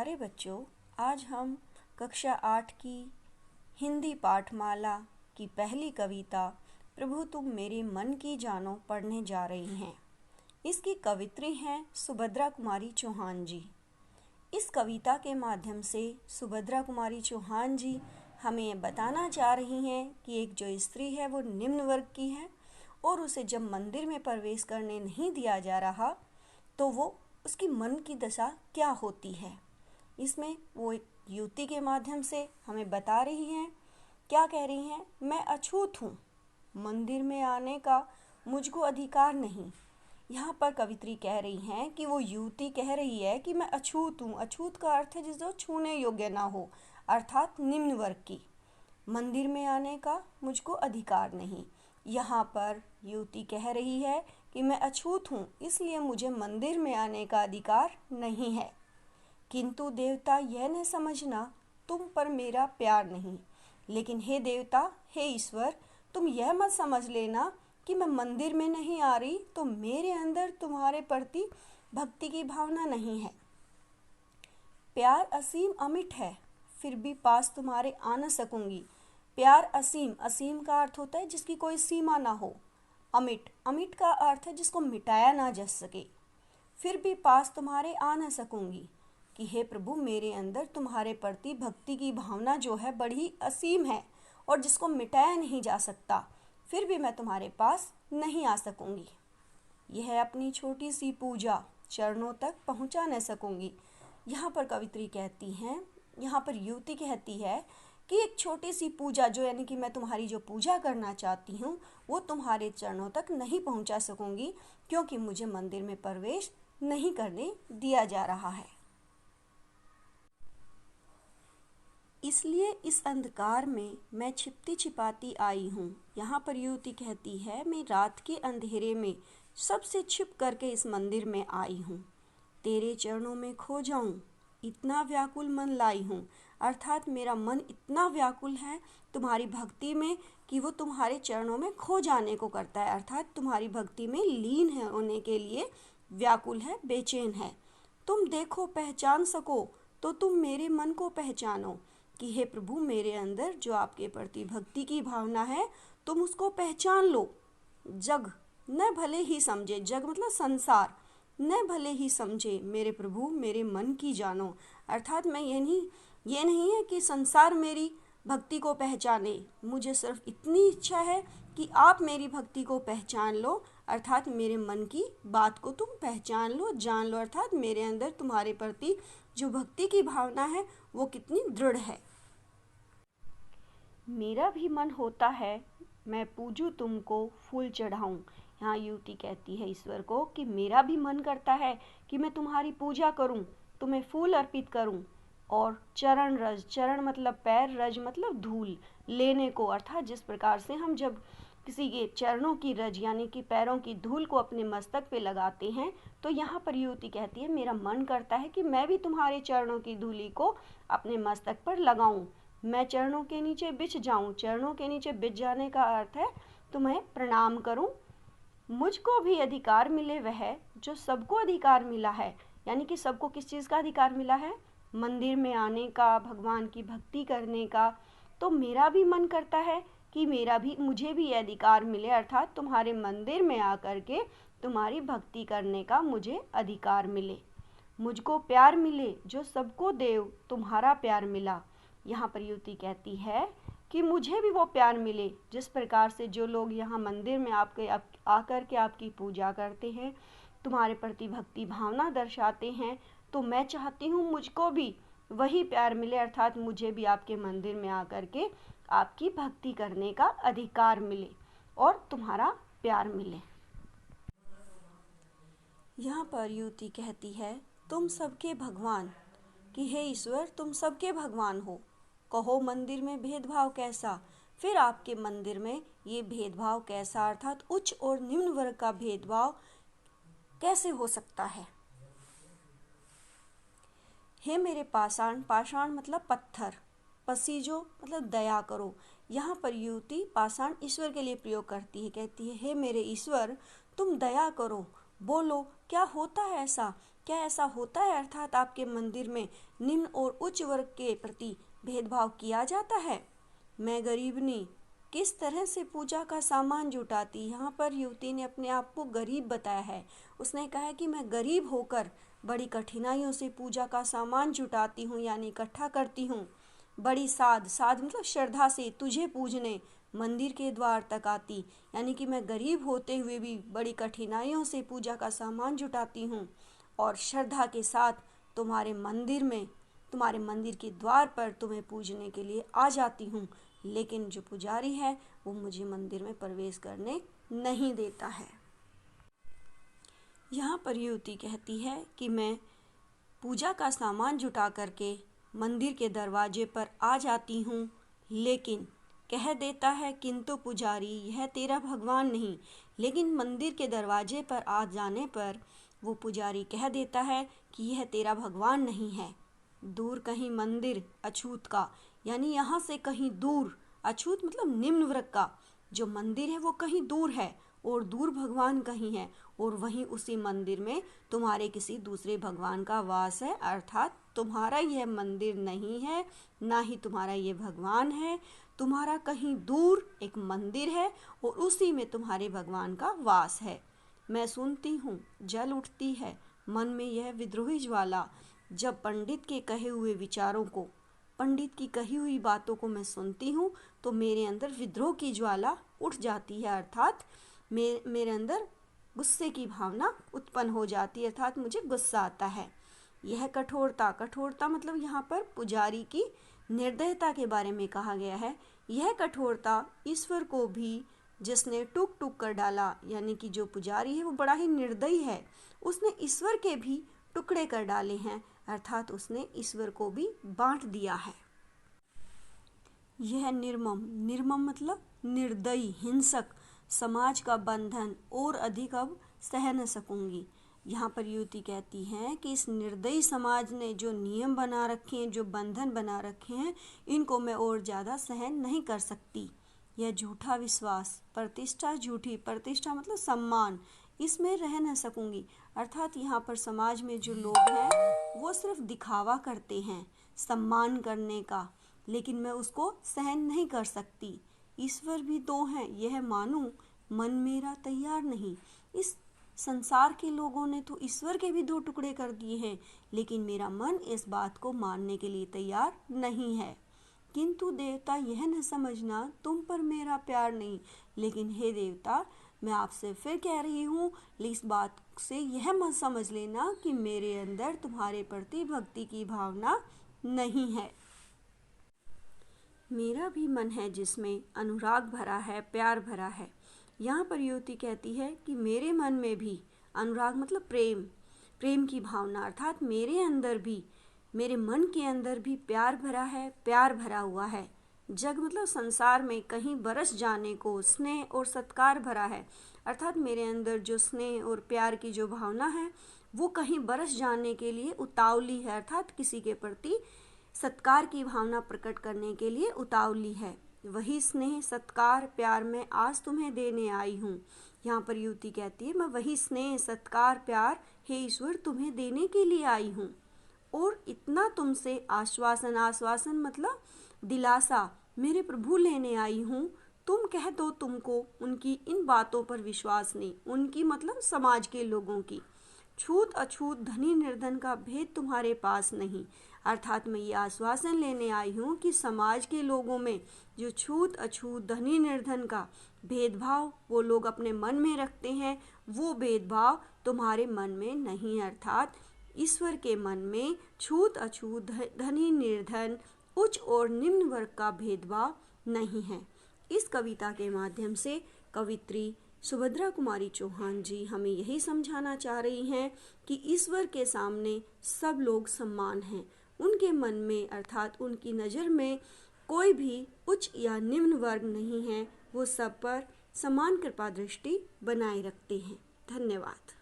प्यारे बच्चों, आज हम कक्षा 8 की हिंदी पाठमाला की पहली कविता प्रभु तुम मेरे मन की जानो पढ़ने जा रही हैं। इसकी कवित्री हैं सुभद्रा कुमारी चौहान जी। इस कविता के माध्यम से सुभद्रा कुमारी चौहान जी हमें ये बताना चाह रही हैं कि एक जो स्त्री है वो निम्न वर्ग की है और उसे जब मंदिर में प्रवेश करने नहीं दिया जा रहा तो वो उसकी मन की दशा क्या होती है। इसमें वो एक युवती के माध्यम से हमें बता रही हैं, क्या कह रही हैं, मैं अछूत हूँ, मंदिर में आने का मुझको अधिकार नहीं। यहाँ पर कवित्री कह रही हैं कि वो युवती कह रही है कि मैं अछूत हूँ। अछूत का अर्थ है जिसको छूने योग्य ना हो, अर्थात निम्न वर्ग की। मंदिर में आने का मुझको अधिकार नहीं। यहाँ पर युवती कह रही है कि मैं अछूत हूँ, इसलिए मुझे मंदिर में आने का अधिकार नहीं है। किंतु देवता यह न समझना तुम पर मेरा प्यार नहीं। लेकिन हे देवता, हे ईश्वर, तुम यह मत समझ लेना कि मैं मंदिर में नहीं आ रही तो मेरे अंदर तुम्हारे प्रति भक्ति की भावना नहीं है। प्यार असीम अमिट है, फिर भी पास तुम्हारे आ न सकूंगी। प्यार असीम, असीम का अर्थ होता है जिसकी कोई सीमा ना हो। अमिट, अमिट का अर्थ है जिसको मिटाया ना जा सके। फिर भी पास तुम्हारे आ न सकूंगी कि हे प्रभु, मेरे अंदर तुम्हारे प्रति भक्ति की भावना जो है बड़ी असीम है और जिसको मिटाया नहीं जा सकता। फिर भी मैं तुम्हारे पास नहीं आ सकूंगी। यह अपनी छोटी सी पूजा चरणों तक पहुंचा न सकूंगी। यहाँ पर कवित्री कहती हैं, यहाँ पर युवती कहती है कि एक छोटी सी पूजा जो यानी कि मैं तुम्हारी जो पूजा करना चाहती हूँ वो तुम्हारे चरणों तक नहीं पहुँचा सकूँगी, क्योंकि मुझे मंदिर में प्रवेश नहीं करने दिया जा रहा है। इसलिए इस अंधकार में मैं छिपती छिपाती आई हूँ। यहाँ पर युवती कहती है, मैं रात के अंधेरे में सबसे छिप करके इस मंदिर में आई हूँ। तेरे चरणों में खो जाऊँ, इतना व्याकुल मन लाई हूँ। अर्थात मेरा मन इतना व्याकुल है तुम्हारी भक्ति में कि वो तुम्हारे चरणों में खो जाने को करता है, अर्थात तुम्हारी भक्ति में लीन है होने के लिए व्याकुल है, बेचैन है। तुम देखो, पहचान सको तो तुम मेरे मन को पहचानो कि हे प्रभु, मेरे अंदर जो आपके प्रति भक्ति की भावना है तुम उसको पहचान लो। जग न भले ही समझे, जग मतलब संसार, न भले ही समझे मेरे प्रभु मेरे मन की जानो। अर्थात मैं ये नहीं है कि संसार मेरी भक्ति को पहचाने, मुझे सिर्फ इतनी इच्छा है कि आप मेरी भक्ति को पहचान लो, अर्थात मेरे मन की बात को तुम पहचान लो, जान लो, अर्थात मेरे अंदर तुम्हारे प्रति जो भक्ति की भावना है वो कितनी दृढ़ है। मेरा भी मन होता है मैं पूजूं तुमको, फूल चढ़ाऊं। यहाँ युवती कहती है ईश्वर को कि मेरा भी मन करता है कि मैं तुम्हारी पूजा करूं, तुम्हें फूल अर्पित करूं और चरण रज, चरण मतलब पैर, रज मतलब धूल लेने को, अर्थात जिस प्रकार से हम जब किसी के चरणों की रज यानी कि पैरों की धूल को अपने मस्तक पे लगाते हैं, तो यहाँ पर युवती कहती है मेरा मन करता है कि मैं भी तुम्हारे चरणों की धूली को अपने मस्तक पर लगाऊं, मैं चरणों के नीचे बिछ जाऊं। चरणों के नीचे बिछ जाने का अर्थ है तुम्हें प्रणाम करूं। मुझको भी अधिकार मिले वह जो सबको अधिकार मिला है, यानी कि सबको किस चीज़ का अधिकार मिला है, मंदिर में आने का, भगवान की भक्ति करने का। तो मेरा भी मन करता है कि मुझे भी ये अधिकार मिले, अर्थात तुम्हारे मंदिर में आकर के तुम्हारी भक्ति करने का मुझे अधिकार मिले। मुझको प्यार मिले जो सबको देव तुम्हारा प्यार मिला। यहाँ पर युवती कहती है कि मुझे भी वो प्यार मिले जिस प्रकार से जो लोग यहाँ मंदिर में आकर के आपकी पूजा करते हैं, तुम्हारे प्रति भक्ति भावना दर्शाते हैं, तो मैं चाहती हूँ मुझको भी वही प्यार मिले, अर्थात मुझे भी आपके मंदिर में आकर के आपकी भक्ति करने का अधिकार मिले और तुम्हारा प्यार मिले। यहाँ पर युवती कहती है, तुम सबके भगवान, कि हे ईश्वर तुम सबके भगवान हो, कहो मंदिर में भेदभाव कैसा। फिर आपके मंदिर में ये भेदभाव कैसा, अर्थात उच्च और निम्न वर्ग का भेदभाव कैसे हो सकता है। हे मेरे पाषाण, पाषाण मतलब पत्थर, पसीजो मतलब दया करो। यहाँ पर युवती पाषाण ईश्वर के लिए प्रयोग करती है, कहती है हे मेरे ईश्वर तुम दया करो, बोलो, क्या होता है ऐसा? क्या ऐसा होता है अर्थात आपके मंदिर में निम्न और उच्च वर्ग के प्रति भेदभाव किया जाता है? मैं गरीबनी किस तरह से पूजा का सामान जुटाती। यहाँ पर युवती ने अपने आप को गरीब बताया है। उसने कहा है कि मैं गरीब होकर बड़ी कठिनाइयों से पूजा का सामान जुटाती हूँ, यानी इकट्ठा करती हूँ। बड़ी साध साध मतलब श्रद्धा से तुझे पूजने मंदिर के द्वार तक आती, यानी कि मैं गरीब होते हुए भी बड़ी कठिनाइयों से पूजा का सामान जुटाती हूँ और श्रद्धा के साथ तुम्हारे मंदिर में, तुम्हारे मंदिर के द्वार पर तुम्हें पूजने के लिए आ जाती हूँ। लेकिन जो पुजारी है वो मुझे मंदिर में प्रवेश करने नहीं देता है। यहाँ पर युवती कहती है कि मैं पूजा का सामान जुटा करके मंदिर के दरवाजे पर आ जाती हूँ, लेकिन कह देता है किंतु पुजारी यह तेरा भगवान नहीं। लेकिन मंदिर के दरवाजे पर आ जाने पर वो पुजारी कह देता है कि यह तेरा भगवान नहीं है। दूर कहीं मंदिर अछूत का, यानी यहाँ से कहीं दूर, अछूत मतलब निम्न वर्ग का जो मंदिर है वो कहीं दूर है और दूर भगवान कहीं है, और वहीं उसी मंदिर में तुम्हारे किसी दूसरे भगवान का वास है, अर्थात तुम्हारा यह मंदिर नहीं है, ना ही तुम्हारा ये भगवान है। तुम्हारा कहीं दूर एक मंदिर है और उसी में तुम्हारे भगवान का वास है। मैं सुनती हूँ जल उठती है मन में यह विद्रोही ज्वाला। जब पंडित के कहे हुए विचारों को, पंडित की कही हुई बातों को मैं सुनती हूँ तो मेरे अंदर विद्रोह की ज्वाला उठ जाती है, अर्थात मेरे अंदर गुस्से की भावना उत्पन्न हो जाती है, अर्थात मुझे गुस्सा आता है। यह कठोरता, कठोरता मतलब यहाँ पर पुजारी की निर्दयता के बारे में कहा गया है। यह कठोरता ईश्वर को भी जिसने टूक टूक कर डाला, यानी कि जो पुजारी है वो बड़ा ही निर्दयी है, उसने ईश्वर के भी टुकड़े कर डाले हैं, अर्थात उसने ईश्वर को भी बांट दिया है। यह निर्मम, निर्मम मतलब निर्दयी, हिंसक समाज का बंधन और अधिक अब सह न सकूंगी। यहाँ पर युवती कहती है कि इस निर्दयी समाज ने जो नियम बना रखे हैं, जो बंधन बना रखे हैं, इनको मैं और ज़्यादा सहन नहीं कर सकती। यह झूठा विश्वास, प्रतिष्ठा, झूठी प्रतिष्ठा मतलब सम्मान, इसमें रह न सकूंगी। अर्थात यहाँ पर समाज में जो लोग हैं वो सिर्फ दिखावा करते हैं सम्मान करने का, लेकिन मैं उसको सहन नहीं कर सकती। ईश्वर भी दो हैं यह मानूं, मन मेरा तैयार नहीं। इस संसार के लोगों ने तो ईश्वर के भी दो टुकड़े कर दिए हैं, लेकिन मेरा मन इस बात को मानने के लिए तैयार नहीं है। किंतु देवता यह न समझना तुम पर मेरा प्यार नहीं। लेकिन हे देवता, मैं आपसे फिर कह रही हूँ, इस बात से यह मत समझ लेना कि मेरे अंदर तुम्हारे प्रति भक्ति की भावना नहीं है। मेरा भी मन है जिसमें अनुराग भरा है, प्यार भरा है। यहाँ पर युवती कहती है कि मेरे मन में भी अनुराग मतलब प्रेम, प्रेम की भावना, अर्थात मेरे अंदर भी, मेरे मन के अंदर भी प्यार भरा है, प्यार भरा हुआ है। जग मतलब संसार में कहीं बरस जाने को स्नेह और सत्कार भरा है, अर्थात मेरे अंदर जो स्नेह और प्यार की जो भावना है वो कहीं बरस जाने के लिए उतावली है, अर्थात किसी के प्रति सत्कार की भावना प्रकट करने के लिए उतावली है। वही स्नेह सत्कार प्यार मैं आज तुम्हें देने आई हूँ। यहाँ पर युवती कहती है मैं वही स्नेह सत्कार प्यार हे ईश्वर तुम्हें देने के लिए आई हूँ, और इतना तुमसे आश्वासन, आश्वासन मतलब दिलासा मेरे प्रभु लेने आई हूँ। तुम कह दो तुमको उनकी इन बातों पर विश्वास नहीं, उनकी मतलब समाज के लोगों की। छूत अछूत धनी निर्धन का भेद तुम्हारे पास नहीं, अर्थात मैं ये आश्वासन लेने आई हूँ कि समाज के लोगों में जो छूत अछूत धनी निर्धन का भेदभाव वो लोग अपने मन में रखते हैं, वो भेदभाव तुम्हारे मन में नहीं, अर्थात ईश्वर के मन में छूत अछूत धनी निर्धन उच्च और निम्न वर्ग का भेदभाव नहीं है। इस कविता के माध्यम से कवित्री सुभद्रा कुमारी चौहान जी हमें यही समझाना चाह रही हैं कि ईश्वर के सामने सब लोग समान हैं। उनके मन में अर्थात उनकी नज़र में कोई भी उच्च या निम्न वर्ग नहीं है, वो सब पर समान कृपा दृष्टि बनाए रखते हैं। धन्यवाद।